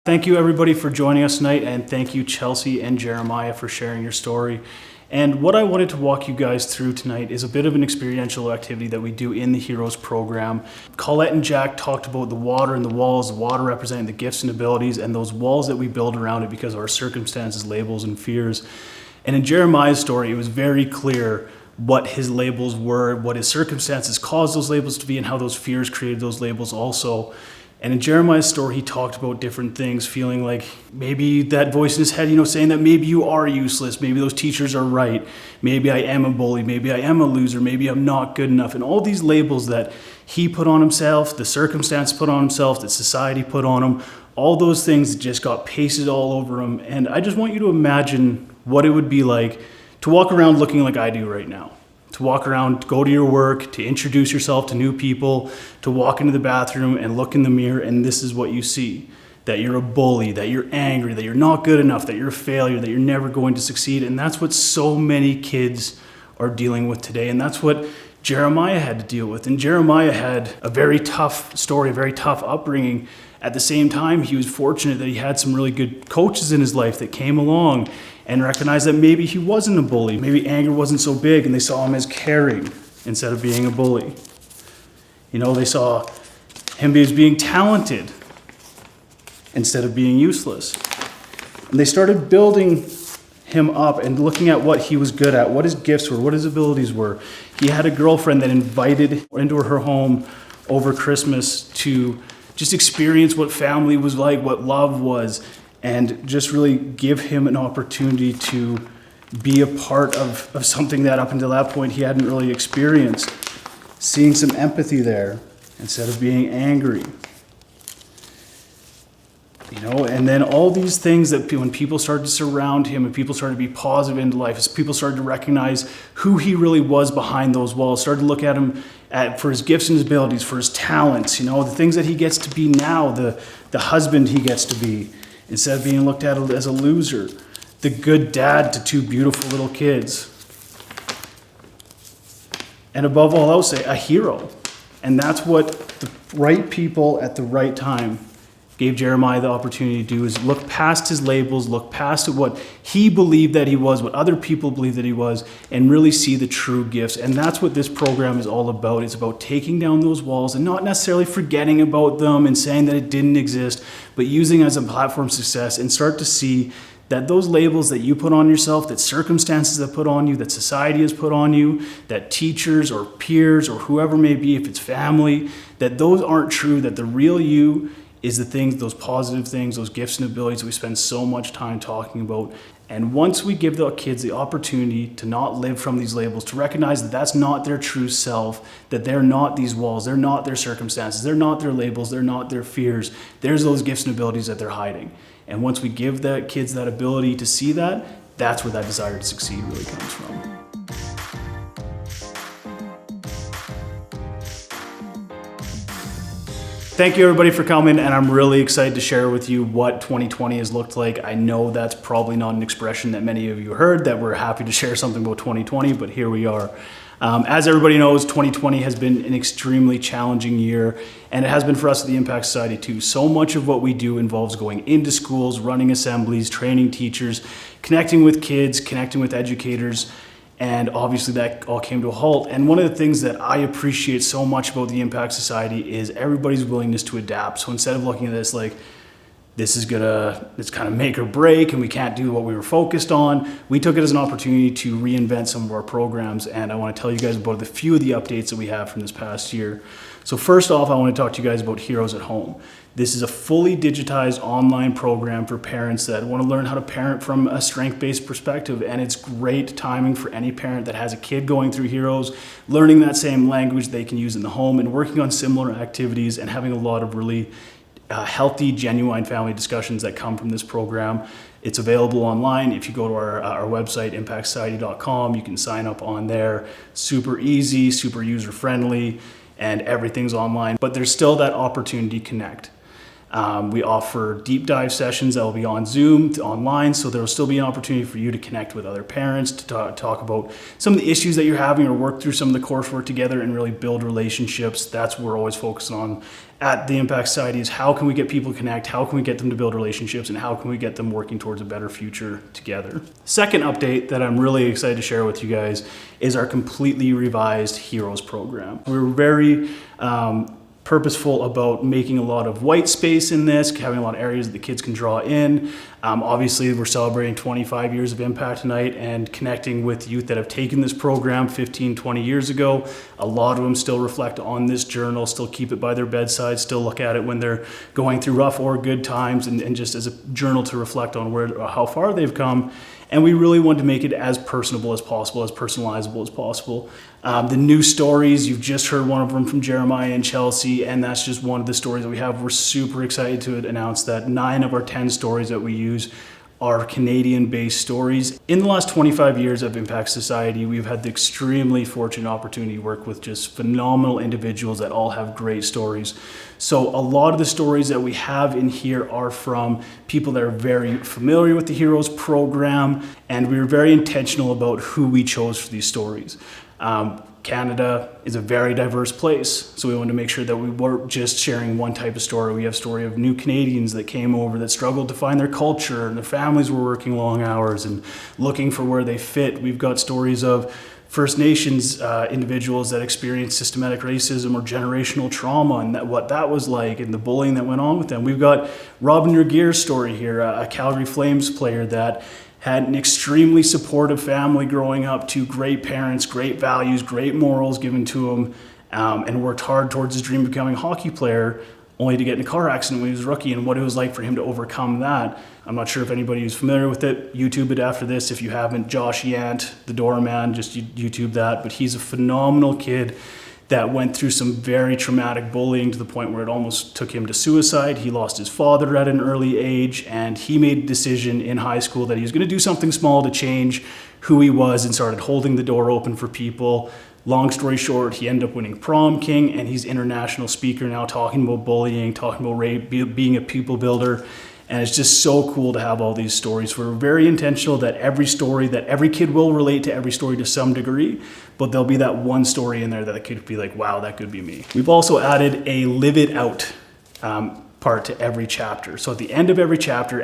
Thank you everybody for joining us tonight, and thank you Chelsea and Jeremiah for sharing your story. And what I wanted to walk you guys through tonight is a bit of an experiential activity that we do in the Heroes program. Colette and Jack talked about the water and the walls, the water representing the gifts and abilities, and those walls that we build around it because of our circumstances, labels, and fears. And in Jeremiah's story, it was very clear what his labels were, what his circumstances caused those labels to be, and how those fears created those labels also. And in Jeremiah's story, he talked about different things, feeling like maybe that voice in his head, saying that maybe you are useless, maybe those teachers are right, maybe I am a bully, maybe I am a loser, maybe I'm not good enough. And all these labels that he put on himself, the circumstance put on himself, that society put on him, all those things just got pasted all over him. And I just want you to imagine what it would be like to walk around looking like I do right now. To walk around, to go to your work, to introduce yourself to new people, to walk into the bathroom and look in the mirror, and this is what you see. That you're a bully, that you're angry, that you're not good enough, that you're a failure, that you're never going to succeed. And that's what so many kids are dealing with today. And that's what Jeremiah had to deal with. And Jeremiah had a very tough story, a very tough upbringing. At the same time, he was fortunate that he had some really good coaches in his life that came along and recognized that maybe he wasn't a bully. Maybe anger wasn't so big, and they saw him as caring instead of being a bully. They saw him as being talented instead of being useless. And they started building him up and looking at what he was good at, what his gifts were, what his abilities were. He had a girlfriend that invited into her home over Christmas to just experience what family was like, what love was, and just really give him an opportunity to be a part of something that up until that point he hadn't really experienced. Seeing some empathy there instead of being angry. And then all these things that when people started to surround him and people started to be positive into life, as people started to recognize who he really was behind those walls, started to look at him for his gifts and his abilities, for his talents, the things that he gets to be now, the husband he gets to be, instead of being looked at as a loser, the good dad to two beautiful little kids. And above all else, a hero. And that's what the right people at the right time gave Jeremiah the opportunity to do, is look past his labels, look past what he believed that he was, what other people believed that he was, and really see the true gifts. And that's what this program is all about. It's about taking down those walls and not necessarily forgetting about them and saying that it didn't exist, but using it as a platform of success and start to see that those labels that you put on yourself, that circumstances that put on you, that society has put on you, that teachers or peers or whoever may be, if it's family, that those aren't true, that the real you is the things, those positive things, those gifts and abilities that we spend so much time talking about. And once we give the kids the opportunity to not live from these labels, to recognize that that's not their true self, that they're not these walls, they're not their circumstances, they're not their labels, they're not their fears, there's those gifts and abilities that they're hiding. And once we give the kids that ability to see that, that's where that desire to succeed really comes from. Thank you everybody for coming, and I'm really excited to share with you what 2020 has looked like. I know that's probably not an expression that many of you heard, that we're happy to share something about 2020, but here we are. As everybody knows, 2020 has been an extremely challenging year, and it has been for us at the Impact Society too. So much of what we do involves going into schools, running assemblies, training teachers, connecting with kids, connecting with educators, and obviously that all came to a halt. And one of the things that I appreciate so much about the Impact Society is everybody's willingness to adapt. So instead of looking at this like, it's kind of make or break and we can't do what we were focused on, we took it as an opportunity to reinvent some of our programs. And I want to tell you guys about a few of the updates that we have from this past year. So first off, I want to talk to you guys about Heroes at Home. This is a fully digitized online program for parents that want to learn how to parent from a strength-based perspective. And it's great timing for any parent that has a kid going through Heroes, learning that same language they can use in the home and working on similar activities and having a lot of really healthy, genuine family discussions that come from this program. It's available online. If you go to our website, impactsociety.com, you can sign up on there. Super easy, super user-friendly, and everything's online. But there's still that opportunity to connect. We offer deep dive sessions that will be on Zoom, online, so there will still be an opportunity for you to connect with other parents, to talk about some of the issues that you're having or work through some of the coursework together and really build relationships. That's what we're always focusing on at the Impact Society is how can we get people to connect, how can we get them to build relationships, and how can we get them working towards a better future together. Second update that I'm really excited to share with you guys is our completely revised Heroes program. We're very purposeful about making a lot of white space in this, having a lot of areas that the kids can draw in. Obviously, we're celebrating 25 years of Impact tonight and connecting with youth that have taken this program 15, 20 years ago. A lot of them still reflect on this journal, still keep it by their bedside, still look at it when they're going through rough or good times, and just as a journal to reflect on how far they've come. And we really wanted to make it as personable as possible, as personalizable as possible. The new stories, you've just heard one of them from Jeremiah and Chelsea, and that's just one of the stories that we have. We're super excited to announce that 9 of our 10 stories that we use are Canadian-based stories. In the last 25 years of Impact Society, we've had the extremely fortunate opportunity to work with just phenomenal individuals that all have great stories. So a lot of the stories that we have in here are from people that are very familiar with the Heroes program, and we were very intentional about who we chose for these stories. Canada is a very diverse place, so we wanted to make sure that we weren't just sharing one type of story. We have a story of new Canadians that came over that struggled to find their culture, and their families were working long hours and looking for where they fit. We've got stories of First Nations individuals that experienced systematic racism or generational trauma, and what that was like, and the bullying that went on with them. We've got Robin Yergear's story here, a Calgary Flames player that had an extremely supportive family growing up, to great parents, great values, great morals given to him, and worked hard towards his dream of becoming a hockey player, only to get in a car accident when he was a rookie, and what it was like for him to overcome that. I'm not sure if anybody who's familiar with it, YouTube it after this. If you haven't, Josh Yant, the doorman, just YouTube that. But he's a phenomenal kid that went through some very traumatic bullying to the point where it almost took him to suicide. He lost his father at an early age, and he made a decision in high school that he was going to do something small to change who he was, and started holding the door open for people. Long story short, he ended up winning Prom King, and he's international speaker now, talking about bullying, talking about rape, being a people builder. And it's just so cool to have all these stories. We're very intentional that every kid will relate to every story to some degree, but there'll be that one story in there that could be like, wow, that could be me. We've also added a live it out part to every chapter. So at the end of every chapter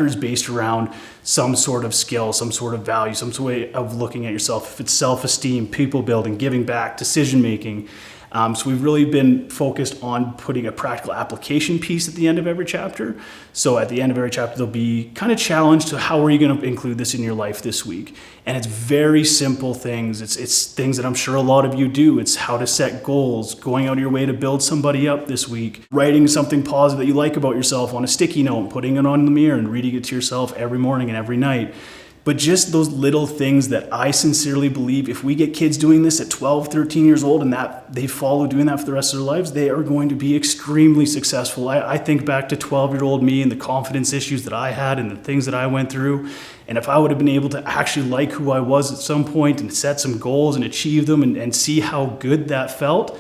is based around some sort of skill, some sort of value, some sort of way of looking at yourself. If it's self-esteem, people building, giving back, decision making. So we've really been focused on putting a practical application piece at the end of every chapter. So at the end of every chapter, there'll be kind of challenged to how are you going to include this in your life this week? And it's very simple things. It's things that I'm sure a lot of you do. It's how to set goals, going out of your way to build somebody up this week, writing something positive that you like about yourself on a sticky note, putting it on the mirror and reading it to yourself every morning and every night. But just those little things that I sincerely believe, if we get kids doing this at 12, 13 years old, and that they follow doing that for the rest of their lives, they are going to be extremely successful. I think back to 12-year-old me and the confidence issues that I had and the things that I went through. And if I would have been able to actually like who I was at some point and set some goals and achieve them and see how good that felt,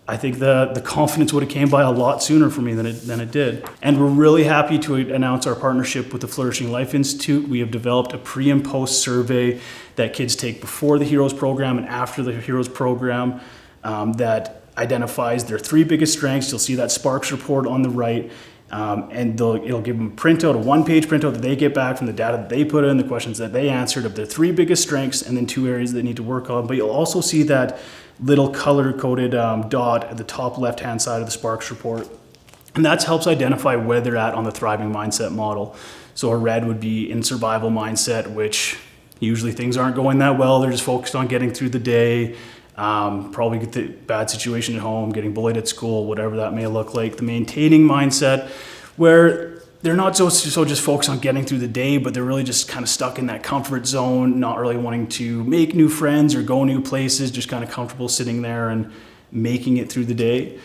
I think the confidence would have came by a lot sooner for me than it did. And we're really happy to announce our partnership with the Flourishing Life Institute. We have developed a pre and post survey that kids take before the Heroes program and after the Heroes program that identifies their 3 biggest strengths. You'll see that Sparks report on the right. And it'll give them a printout, a 1-page printout that they get back from the data that they put in, the questions that they answered of their 3 biggest strengths, and then 2 areas they need to work on. But you'll also see that little color-coded dot at the top left-hand side of the Sparks report. And that helps identify where they're at on the thriving mindset model. So a red would be in survival mindset, which usually things aren't going that well. They're just focused on getting through the day, probably get the bad situation at home, getting bullied at school, whatever that may look like. The maintaining mindset, where they're not so just focused on getting through the day, but they're really just kind of stuck in that comfort zone, not really wanting to make new friends or go new places, just kind of comfortable sitting there and making it through the day.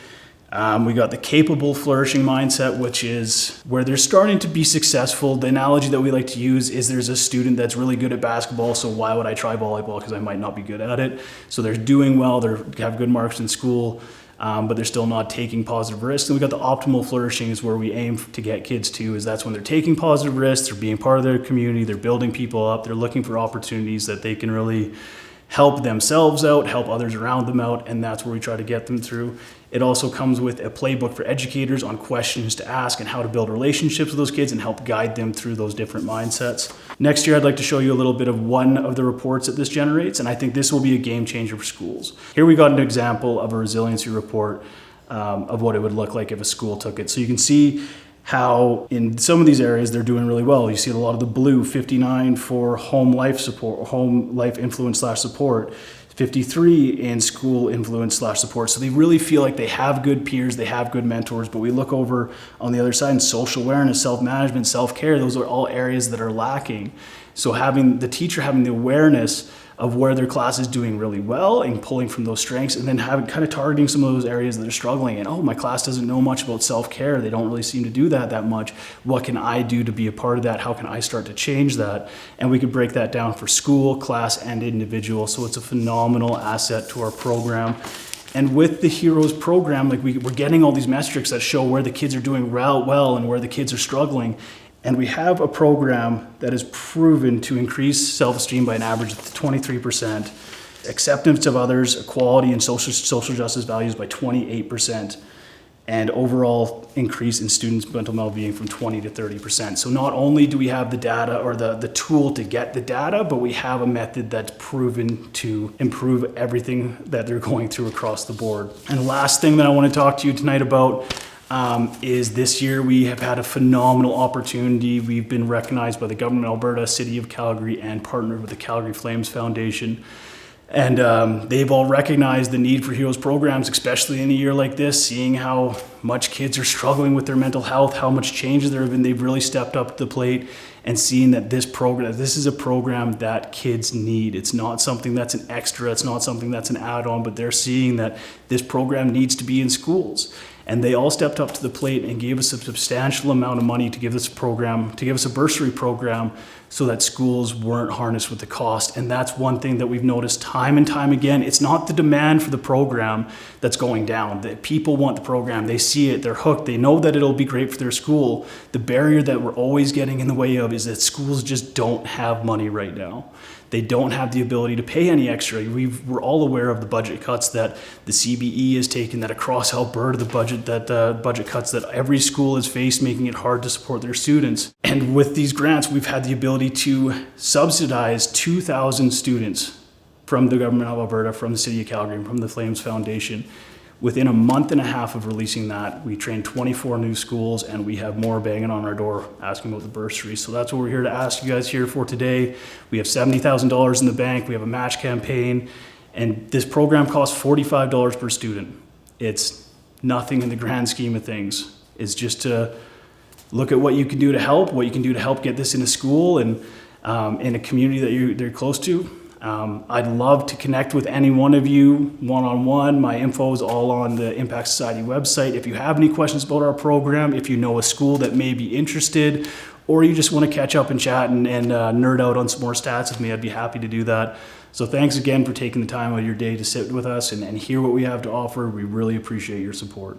We got the capable flourishing mindset, which is where they're starting to be successful. The analogy that we like to use is there's a student that's really good at basketball, so why would I try volleyball? Because I might not be good at it. So they're doing well, they have good marks in school, but they're still not taking positive risks. And we got the optimal flourishing is where we aim to get kids to, is that's when they're taking positive risks, they're being part of their community, they're building people up, they're looking for opportunities that they can really help themselves out, help others around them out, and that's where we try to get them through. It also comes with a playbook for educators on questions to ask and how to build relationships with those kids and help guide them through those different mindsets. Next year, I'd like to show you a little bit of one of the reports that this generates, and I think this will be a game changer for schools. Here we got an example of a resiliency report of what it would look like if a school took it. So you can see how in some of these areas they're doing really well. You see a lot of the blue, 59 for home life support, home life influence / support, 53 in school influence / support. So they really feel like they have good peers, they have good mentors, but we look over on the other side in social awareness, self-management, self-care, those are all areas that are lacking. So having the teacher having the awareness of where their class is doing really well and pulling from those strengths, and then having kind of targeting some of those areas that are struggling. And, oh, my class doesn't know much about self-care. They don't really seem to do that much. What can I do to be a part of that? How can I start to change that? And we could break that down for school, class, and individual. So it's a phenomenal asset to our program. And with the Heroes program, like we're getting all these metrics that show where the kids are doing well and where the kids are struggling. And we have a program that is proven to increase self-esteem by an average of 23%, acceptance of others, equality, and social justice values by 28%, and overall increase in students' mental well-being from 20 to 30%. So not only do we have the data or the tool to get the data, but we have a method that's proven to improve everything that they're going through across the board. And the last thing that I want to talk to you tonight about is this year we have had a phenomenal opportunity. We've been recognized by the Government of Alberta, City of Calgary, and partnered with the Calgary Flames Foundation. And they've all recognized the need for Heroes programs, especially in a year like this, seeing how much kids are struggling with their mental health, how much changes there have been. They've really stepped up to the plate and seeing that this is a program that kids need. It's not something that's an extra, it's not something that's an add-on, but they're seeing that this program needs to be in schools. And they all stepped up to the plate and gave us a substantial amount of money to give this program, to give us a bursary program so that schools weren't harnessed with the cost. And that's one thing that we've noticed time and time again. It's not the demand for the program that's going down. That people want the program, they see it, they're hooked, they know that it'll be great for their school. The barrier that we're always getting in the way of is that schools just don't have money right now. They don't have the ability to pay any extra. We're all aware of the budget cuts that the CBE has taken, that across Alberta, the budget cuts that every school has faced, making it hard to support their students. And with these grants, we've had the ability to subsidize 2,000 students from the Government of Alberta, from the City of Calgary, and from the Flames Foundation. Within a month and a half of releasing that, we trained 24 new schools, and we have more banging on our door asking about the bursary. So that's what we're here to ask you guys here for today. We have $70,000 in the bank. We have a match campaign, and this program costs $45 per student. It's nothing in the grand scheme of things. It's just to look at what you can do to help get this into school and in a community that they're close to. I'd love to connect with any one of you one-on-one. My info is all on the Impact Society website. If you have any questions about our program, if you know a school that may be interested, or you just want to catch up and chat and nerd out on some more stats with me, I'd be happy to do that. So thanks again for taking the time out of your day to sit with us and hear what we have to offer. We really appreciate your support.